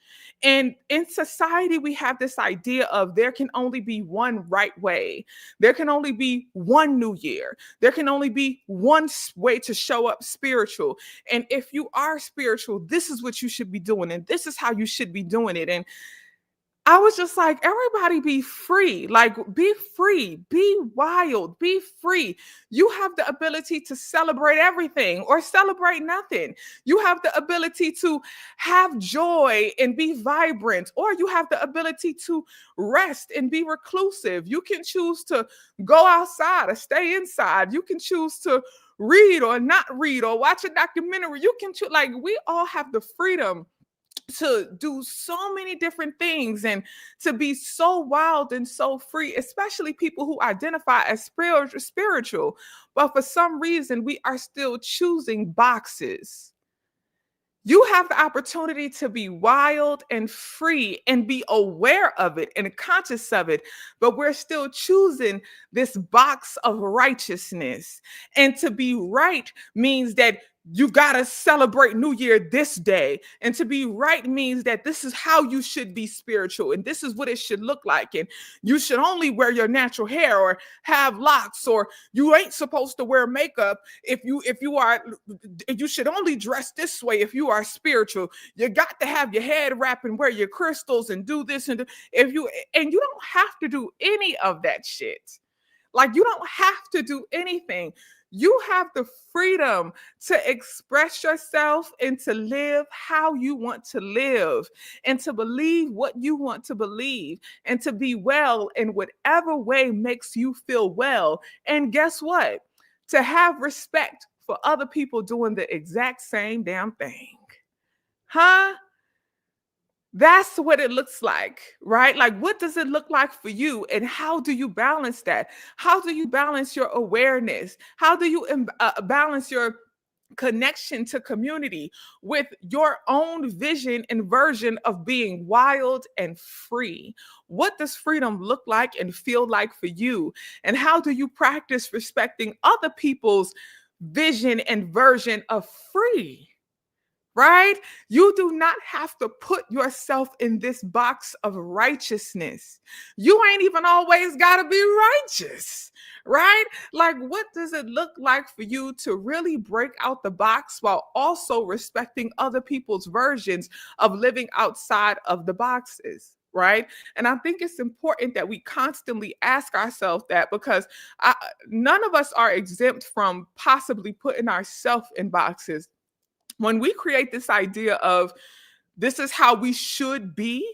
And in society, we have this idea of there can only be one right way. There can only be one new year. There can only be one way to show up spiritual. And if you are spiritual, this is what you should be doing. And this is how you should be doing it. And I was just like, everybody be free. Like, be free, be wild, be free. You have the ability to celebrate everything or celebrate nothing. You have the ability to have joy and be vibrant, or you have the ability to rest and be reclusive. You can choose to go outside or stay inside. You can choose to read or not read or watch a documentary. You can choose, like, we all have the freedom to do so many different things and to be so wild and so free, especially people who identify as spiritual. But for some reason, we are still choosing boxes. You have the opportunity to be wild and free and be aware of it and conscious of it, but we're still choosing this box of righteousness. And to be right means that you got to celebrate New Year this day. And to be right means that this is how you should be spiritual and this is what it should look like. And you should only wear your natural hair or have locks, or you ain't supposed to wear makeup if you should only dress this way if you are spiritual. You got to have your head wrap and wear your crystals and do this and you don't have to do any of that shit. Like, you don't have to do anything. You have the freedom to express yourself and to live how you want to live and to believe what you want to believe and to be well in whatever way makes you feel well. And guess what? To have respect for other people doing the exact same damn thing. Huh? That's what it looks like, right? Like, what does it look like for you? And how do you balance that? How do you balance your awareness? How do you balance your connection to community with your own vision and version of being wild and free? What does freedom look like and feel like for you? And how do you practice respecting other people's vision and version of free? Right? You do not have to put yourself in this box of righteousness. You ain't even always got to be righteous, right? Like, what does it look like for you to really break out the box while also respecting other people's versions of living outside of the boxes? Right. And I think it's important that we constantly ask ourselves that, because none of us are exempt from possibly putting ourselves in boxes. When we create this idea of this is how we should be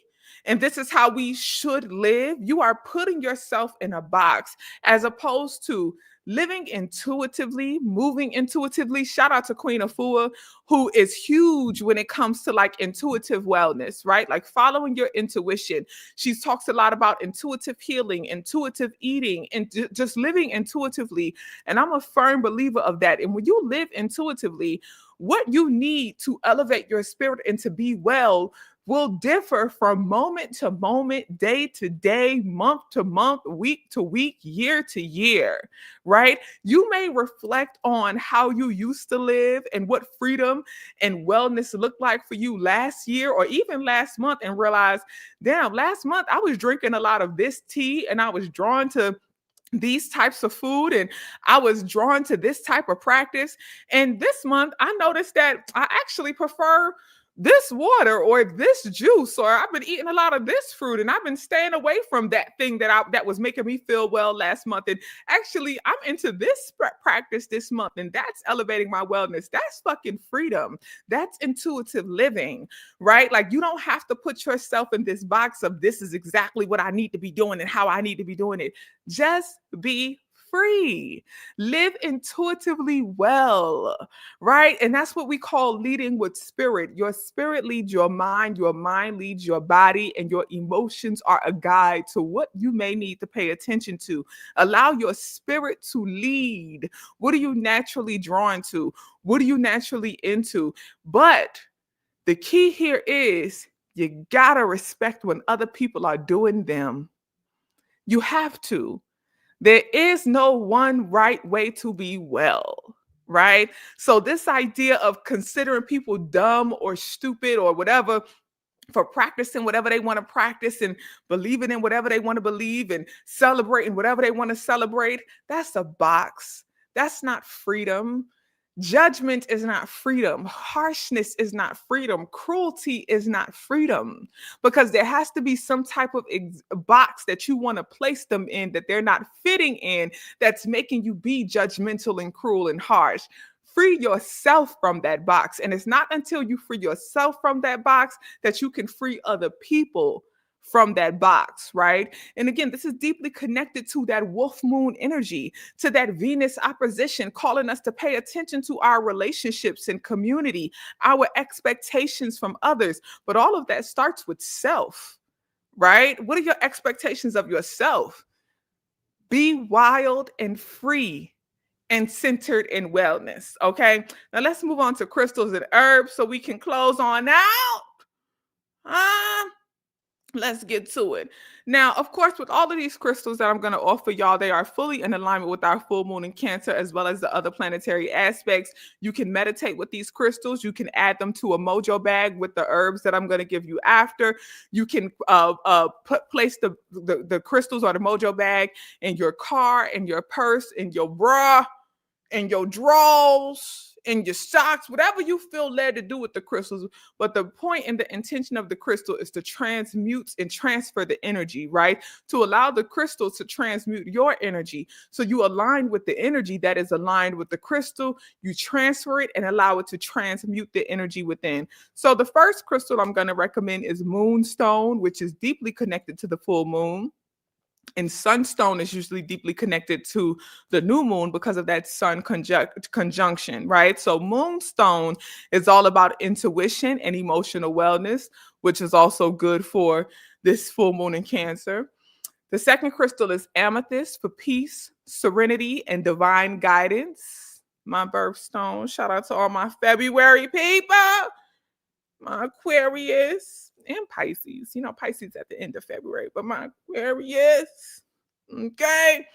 and this is how we should live, you are putting yourself in a box as opposed to living intuitively, moving intuitively. Shout out to Queen Afua, who is huge when it comes to like intuitive wellness, right? Like following your intuition. She talks a lot about intuitive healing, intuitive eating, and just living intuitively. And I'm a firm believer of that. And when you live intuitively, what you need to elevate your spirit and to be well will differ from moment to moment, day to day, month to month, week to week, year to year, right? You may reflect on how you used to live and what freedom and wellness looked like for you last year or even last month and realize, damn, last month I was drinking a lot of this tea and I was drawn to these types of food and I was drawn to this type of practice. And this month I noticed that I actually prefer this water or this juice, or I've been eating a lot of this fruit and I've been staying away from that thing that was making me feel well last month. And actually I'm into this practice this month and that's elevating my wellness. That's fucking freedom. That's intuitive living, right? Like, you don't have to put yourself in this box of this is exactly what I need to be doing and how I need to be doing it. Just be free. Live intuitively well, right? And that's what we call leading with spirit. Your spirit leads your mind leads your body, and your emotions are a guide to what you may need to pay attention to. Allow your spirit to lead. What are you naturally drawn to? What are you naturally into? But the key here is you gotta respect when other people are doing them. You have to. There is no one right way to be well, right? So, this idea of considering people dumb or stupid or whatever for practicing whatever they want to practice and believing in whatever they want to believe and celebrating whatever they want to celebrate, that's a box. That's not freedom. Judgment is not freedom. Harshness is not freedom. Cruelty is not freedom, because there has to be some type of box that you want to place them in that they're not fitting in, that's making you be judgmental and cruel and harsh. Free yourself from that box. And it's not until you free yourself from that box that you can free other people from that box, right? And again, this is deeply connected to that wolf moon energy, to that Venus opposition, calling us to pay attention to our relationships and community, our expectations from others. But all of that starts with self, right? What are your expectations of yourself? Be wild and free and centered in wellness. Okay. Now let's move on to crystals and herbs so we can close on out. Um, let's get to it. Now, of course, with all of these crystals that I'm going to offer y'all, they are fully in alignment with our full moon in Cancer, as well as the other planetary aspects. You can meditate with these crystals. You can add them to a mojo bag with the herbs that I'm going to give you after. You can place the crystals or the mojo bag in your car, in your purse, in your bra, in your drawers, in your socks, whatever you feel led to do with the crystals. But the point and the intention of the crystal is to transmute and transfer the energy, right? To allow the crystal to transmute your energy. So you align with the energy that is aligned with the crystal, you transfer it and allow it to transmute the energy within. So the first crystal I'm going to recommend is moonstone, which is deeply connected to the full moon. And sunstone is usually deeply connected to the new moon because of that sun conjunction, right? So moonstone is all about intuition and emotional wellness, which is also good for this full moon in Cancer. The second crystal is amethyst for peace, serenity, and divine guidance. My birthstone. Shout out to all my February people, my Aquarius and Pisces. You know, Pisces at the end of February, but my Aquarius. Okay.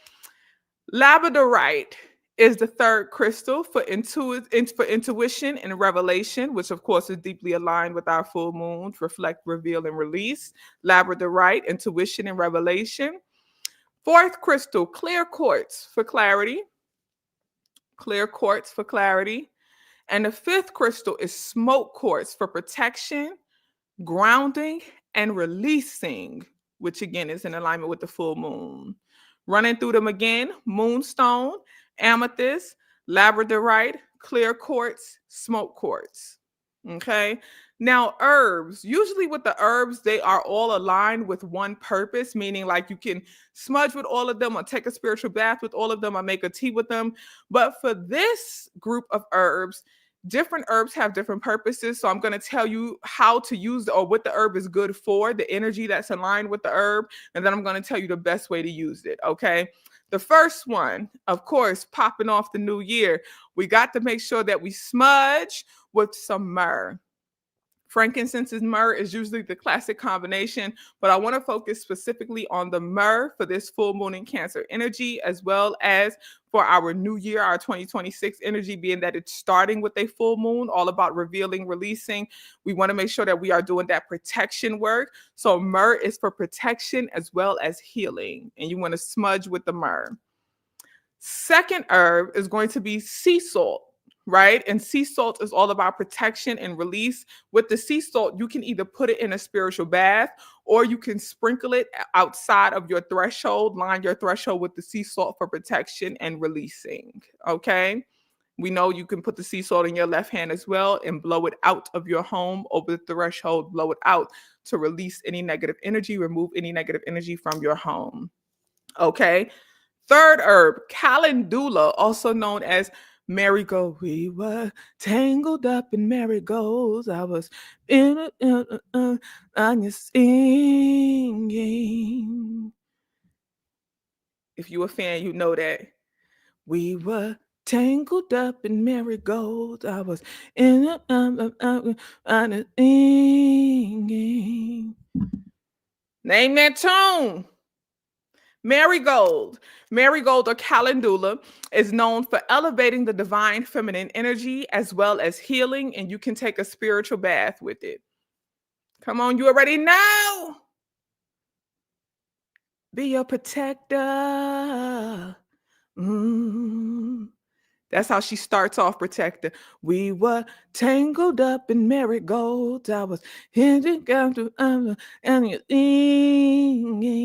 Labradorite is the third crystal for intuition and revelation, which of course is deeply aligned with our full moon, reflect, reveal, and release. Labradorite, intuition and revelation. Fourth crystal, clear quartz for clarity. Clear quartz for clarity. And the fifth crystal is smoke quartz for protection, grounding, and releasing, which again is in alignment with the full moon. Running through them again: moonstone, amethyst, labradorite, clear quartz, smoke quartz. Okay. Now, herbs, usually with the herbs, they are all aligned with one purpose, meaning like you can smudge with all of them or take a spiritual bath with all of them or make a tea with them. But for this group of herbs, different herbs have different purposes. So I'm going to tell you how to use or what the herb is good for, the energy that's aligned with the herb, and then I'm going to tell you the best way to use it. Okay. The first one, of course, popping off the new year, we got to make sure that we smudge with some myrrh. Frankincense and myrrh is usually the classic combination, but I want to focus specifically on the myrrh for this full moon in Cancer energy, as well as for our new year, our 2026 energy, being that it's starting with a full moon, all about revealing, releasing. We want to make sure that we are doing that protection work. So myrrh is for protection as well as healing, and you want to smudge with the myrrh. Second herb is going to be sea salt, right? And sea salt is all about protection and release. With the sea salt, you can either put it in a spiritual bath or you can sprinkle it outside of your threshold, line your threshold with the sea salt for protection and releasing. Okay. We know you can put the sea salt in your left hand as well and blow it out of your home over the threshold, blow it out to release any negative energy, remove any negative energy from your home. Okay. Third herb, calendula, also known as marigold. We were tangled up in marigolds. I was on your singing. If you a fan, you know that. We were tangled up in marigolds. I was on your singing. Name that tune. Marigold. Marigold or calendula is known for elevating the divine feminine energy as well as healing, and you can take a spiritual bath with it. Come on, you already know. Be your protector. Mm. That's how she starts off, protector. We were tangled up in marigolds. I was hinting down to and you're singing.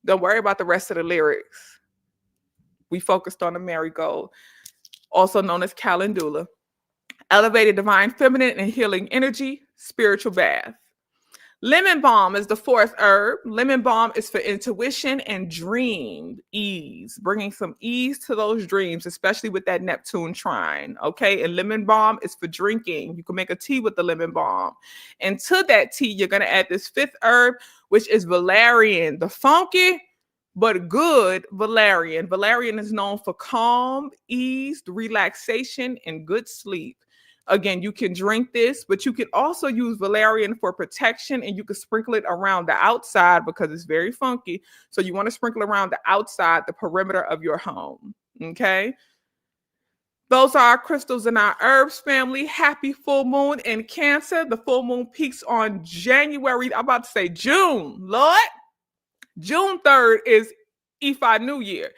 Don't worry about the rest of the lyrics. We focused on the marigold, also known as calendula. Elevated divine feminine and healing energy, spiritual bath. Lemon balm is the fourth herb. Lemon balm is for intuition and dream ease, bringing some ease to those dreams, especially with that Neptune trine. Okay. And lemon balm is for drinking. You can make a tea with the lemon balm. And to that tea, you're going to add this fifth herb, which is valerian, the funky but good valerian. Valerian is known for calm, ease, relaxation, and good sleep. Again, you can drink this, but you can also use valerian for protection, and you can sprinkle it around the outside because it's very funky. So you want to sprinkle around the outside, the perimeter of your home. Okay. Those are our crystals in our herbs family. Happy full moon in Cancer. The full moon peaks on January, I'm about to say June, Lord. June 3rd is Ifa New Year.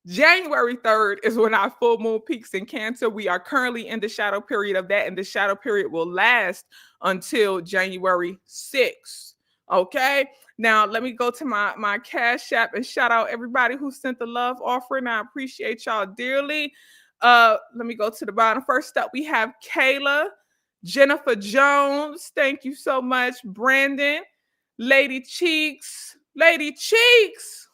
January 3rd is when our full moon peaks in Cancer. We are currently in the shadow period of that, and the shadow period will last until January 6th. Okay. Now, let me go to my Cash App and shout out everybody who sent the love offering. I appreciate y'all dearly. Let me go to the bottom. First up, we have Kayla, Jennifer Jones. Thank you so much. Brandon, Lady Cheeks. Lady Cheeks.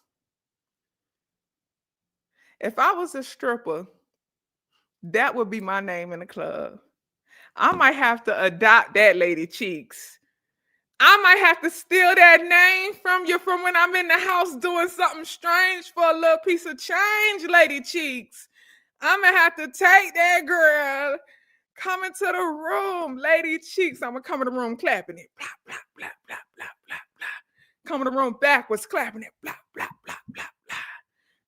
If I was a stripper, that would be my name in the club. I might have to adopt that, Lady Cheeks. I might have to steal that name from you from when I'm in the house doing something strange for a little piece of change, Lady Cheeks. I'm going to have to take that girl. Come into the room, Lady Cheeks. I'm going to come in the room clapping it. Blah, blah, blah, blah, blah, blah, blah. Come in the room backwards clapping it. Blah, blah, blah, blah, blah.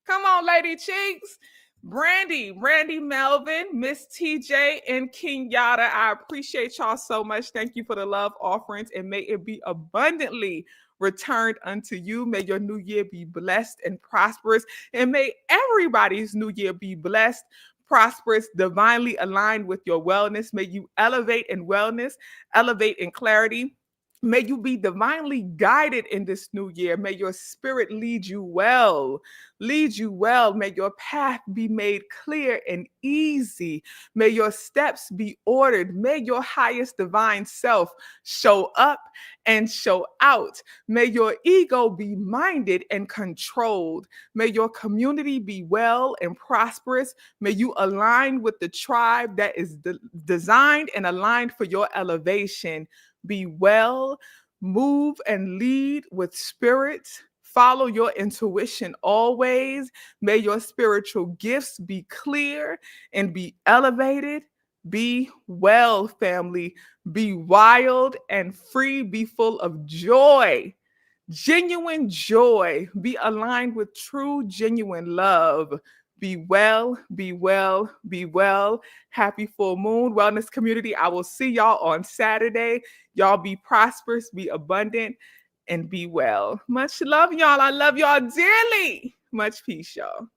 Come on, Lady Cheeks. Randy Melvin, Miss TJ, and King Yada. I appreciate y'all so much. Thank you for the love offerings, and may it be abundantly returned unto you. May your new year be blessed and prosperous, and may everybody's new year be blessed, prosperous, divinely aligned with your wellness. May you elevate in wellness, elevate in clarity. May you be divinely guided in this new year. May your spirit lead you well. Lead you well. May your path be made clear and easy. May your steps be ordered. May your highest divine self show up and show out. May your ego be minded and controlled. May your community be well and prosperous. May you align with the tribe that is designed and aligned for your elevation. Be well, move and lead with spirit. Follow your intuition always. May your spiritual gifts be clear and be elevated. Be well, family. Be wild and free. Be full of joy, genuine joy. Be aligned with true, genuine love. Be well, be well, be well. Happy full moon, wellness community. I will see y'all on Saturday. Y'all be prosperous, be abundant, and be well. Much love, y'all. I love y'all dearly. Much peace, y'all.